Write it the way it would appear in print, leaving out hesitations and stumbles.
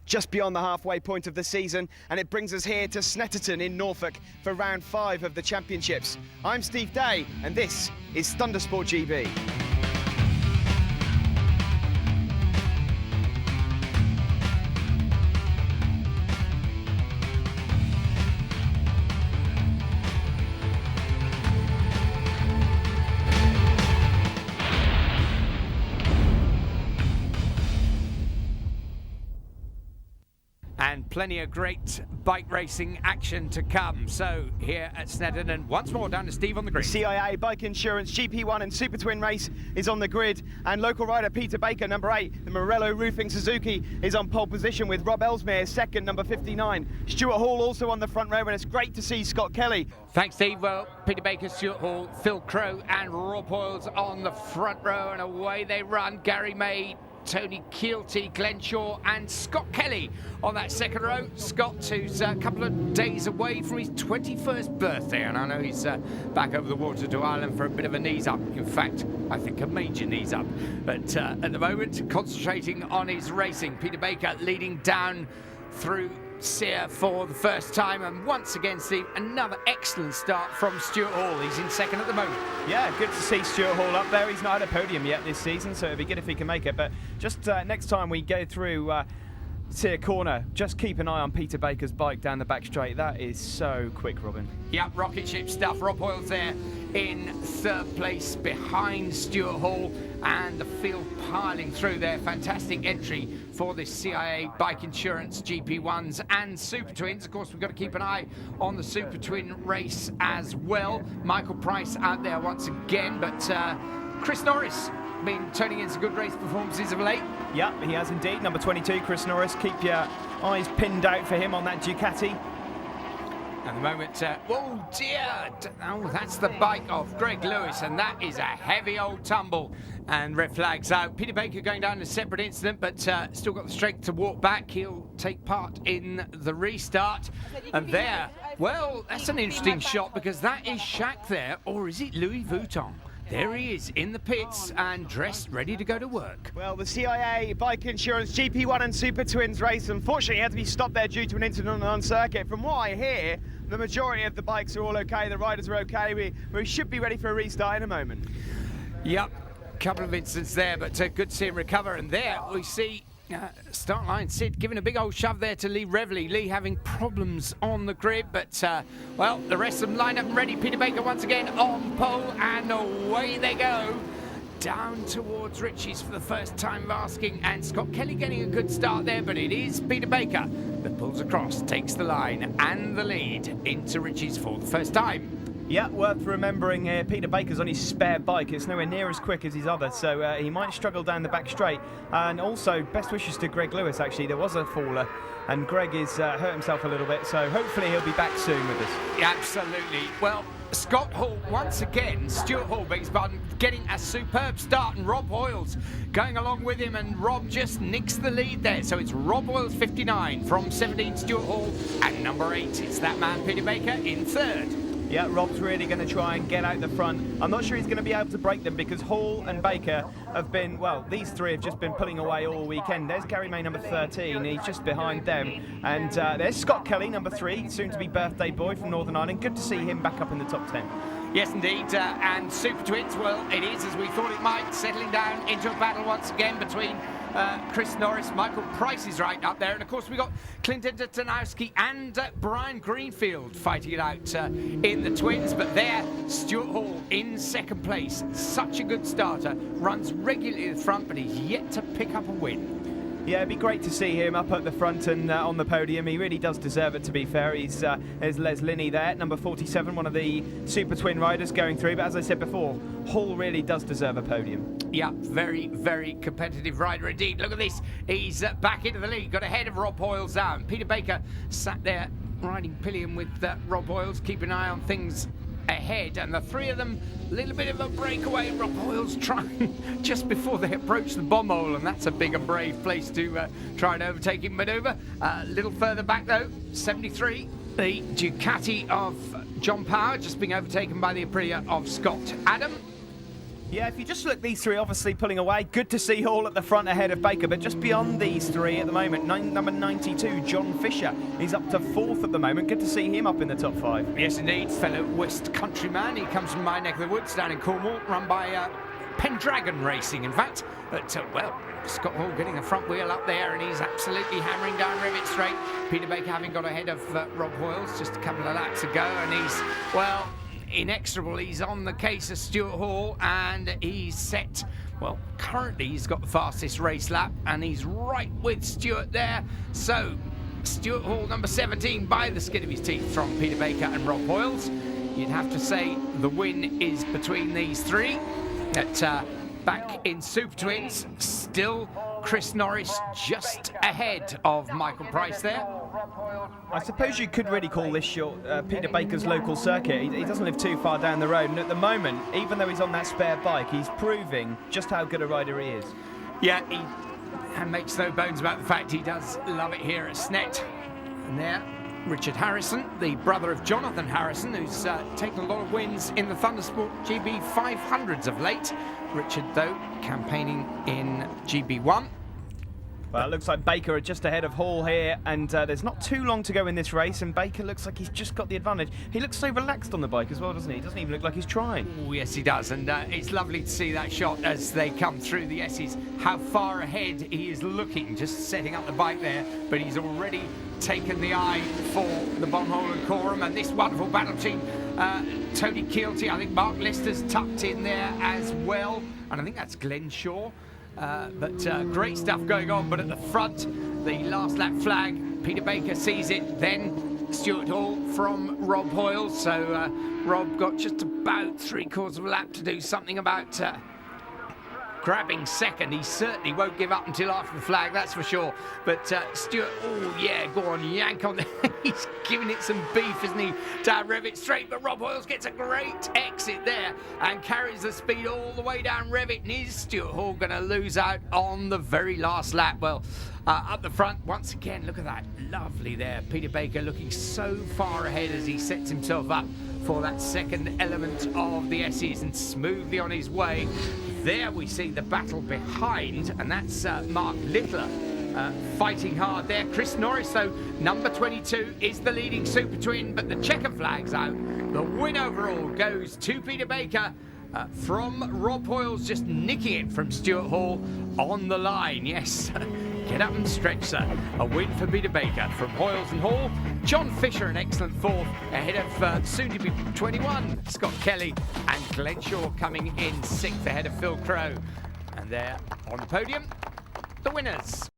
just beyond the halfway point of the season, and it brings us here to Snetterton in Norfolk for round 5 of the championships. I'm Steve Day, and this is Thundersport GB. And plenty of great bike racing action to come. So here at Snetterton, and once more down to Steve on the grid. CIA Bike Insurance GP1 and Super Twin race is on the grid, and local rider Peter Baker, number 8, the Morello Roofing Suzuki, is on pole position with Rob Ellesmere second, number 59. Stuart Hall also on the front row, and it's great to see Scott Kelly. Thanks, Steve. Well, Peter Baker, Stuart Hall, Phil Crow and Rob Hoyles on the front row, and away they run. Gary May, Tony Keelty, Glenn Shaw and Scott Kelly on that second row. Scott, who's a couple of days away from his 21st birthday, and I know he's back over the water to Ireland for a bit of a knees up. In fact, I think a major knees up. But at the moment, concentrating on his racing. Peter Baker leading down through Sear for the first time, and once again, Steve, another excellent start from Stuart Hall. He's in second at the moment. Yeah, good to see Stuart Hall up there. He's not had a podium yet this season, so it'd be good if he can make it. But just next time we go through Sear Corner, just keep an eye on Peter Baker's bike down the back straight. That is so quick, Robin. Yeah, rocket ship stuff. Rob Hoyles there in third place behind Stuart Hall, and the field piling through there. Fantastic entry for this CIA Bike Insurance GP1s and Super Twins. Of course, we've got to keep an eye on the Super Twin race as well. Michael Price out there once again, but Chris Norris been turning in some good race performances of late. Yeah, he has indeed. Number 22, Chris Norris. Keep your eyes pinned out for him on that Ducati. At the moment, oh dear, oh, that's the bike of Greg Lewis, and that is a heavy old tumble. And red flags out. Peter Baker going down in a separate incident, but still got the strength to walk back. He'll take part in the restart. And there, well, that's an interesting shot, because that is Shaq there, or is it Louis Vuitton? There he is in the pits and dressed, ready to go to work. Well, the CIA Bike Insurance GP1 and Super Twins race, unfortunately, had to be stopped there due to an incident on circuit. From what I hear, the majority of the bikes are all okay, the riders are okay. We should be ready for a restart in a moment. Yep, couple of incidents there, but good to see him recover. And there we see start line Sid giving a big old shove there to Lee Revley. Lee having problems on the grid, but well, the rest of them line up and ready. Peter Baker once again on pole, and away they go down towards Ritchie's for the first time of asking, and Scott Kelly getting a good start there, but it is Peter Baker that pulls across, takes the line and the lead into Ritchie's for the first time. Yeah, worth remembering here, Peter Baker's on his spare bike. It's nowhere near as quick as his other, so he might struggle down the back straight. And also, best wishes to Greg Lewis, actually. There was a faller, and Greg is hurt himself a little bit, so hopefully he'll be back soon with us. Yeah, absolutely. Well, Scott Hall, once again, Stuart Hall, begs pardon, getting a superb start, and Rob Hoyles going along with him, and Rob just nicks the lead there. So it's Rob Hoyles 59 from 17, Stuart Hall, and number 8, it's that man Peter Baker in third. Yeah, Rob's really going to try and get out the front. I'm not sure he's going to be able to break them, because Hall and Baker have been, well, these three have just been pulling away all weekend. There's Gary May, number 13. He's just behind them. And there's Scott Kelly, number 3, soon-to-be birthday boy from Northern Ireland. Good to see him back up in the top 10. Yes, indeed. And Super Twins, well, it is as we thought it might, settling down into a battle once again between Chris Norris. Michael Price is right up there, and of course we got Clinton Tanowski and Brian Greenfield fighting it out in the Twins. But there, Stuart Hall in second place. Such a good starter, runs regularly at the front, but he's yet to pick up a win. Yeah, it'd be great to see him up at the front and on the podium. He really does deserve it, to be fair. There's Les Linney there, number 47, one of the Super Twin riders going through. But as I said before, Hall really does deserve a podium. Yeah, very, very competitive rider indeed. Look at this. He's back into the lead, got ahead of Rob Hoyles down. Peter Baker sat there riding pillion with Rob Hoyles, keeping an eye on things ahead, and the three of them, a little bit of a breakaway. Rob Hoyles trying just before they approach the bomb hole, and that's a big and brave place to try and overtake him manoeuvre. A little further back though, 73, the Ducati of John Power just being overtaken by the Aprilia of Scott Adam. Yeah, if you just look, these three obviously pulling away. Good to see Hall at the front ahead of Baker, but just beyond these three at the moment, number 92, John Fisher. He's up to 4th at the moment. Good to see him up in the top 5. Yes, indeed, fellow West Countryman. He comes from my neck of the woods down in Cornwall, run by Pendragon Racing, in fact. But, well, Scott Hall getting the front wheel up there, and he's absolutely hammering down Revitt Straight. Peter Baker having got ahead of Rob Hoyles just a couple of laps ago, and he's, well, inexorable. He's on the case of Stuart Hall, and he's set, well, currently he's got the fastest race lap, and he's right with Stuart there. So Stuart Hall, number 17, by the skin of his teeth from Peter Baker and Rob Hoyles. You'd have to say the win is between these three. Back in Super Twins, still Chris Norris just ahead of Michael Price there. I suppose you could really call this short Peter Baker's local circuit. He doesn't live too far down the road, and at the moment, even though he's on that spare bike, he's proving just how good a rider he is. Yeah, he makes no bones about the fact he does love it here at Snet. And there, Richard Harrison, the brother of Jonathan Harrison, who's taken a lot of wins in the Thundersport GB 500s of late. Richard, though, campaigning in GB1. Well, it looks like Baker are just ahead of Hall here, and there's not too long to go in this race, and Baker looks like he's just got the advantage. He looks so relaxed on the bike as well, doesn't he? He doesn't even look like he's trying. Oh, yes, he does, and it's lovely to see that shot as they come through the S's, how far ahead he is looking, just setting up the bike there, but he's already taken the eye for the Bonhole and Coram, and this wonderful battle team, Tony Keelty, I think Mark Lister's tucked in there as well, and I think that's Glenn Shaw. But great stuff going on, but at the front, the last lap flag, Peter Baker sees it, then Stuart Hall from Rob Hoyles. So Rob got just about 3/4 of a lap to do something about grabbing second. He certainly won't give up until after the flag, that's for sure. But Stuart, oh yeah, go on, yank on there. He's giving it some beef, isn't he, down Revitt Straight, but Rob Hoyles gets a great exit there and carries the speed all the way down Revitt, and is Stuart Hall going to lose out on the very last lap? Well, up the front, once again, look at that, lovely there. Peter Baker looking so far ahead as he sets himself up for that second element of the S's and smoothly on his way. There we see the battle behind, and that's Mark Littler fighting hard there. Chris Norris, though, number 22, is the leading Super Twin, but the checker flag's out. The win overall goes to Peter Baker from Rob Hoyles, just nicking it from Stuart Hall on the line. Yes, get up and stretch, sir. A win for Peter Baker from Hoyles and Hall. John Fisher, an excellent 4th, ahead of soon-to-be 21, Scott Kelly, and Glenn Shaw coming in 6th ahead of Phil Crow. And there on the podium, the winners.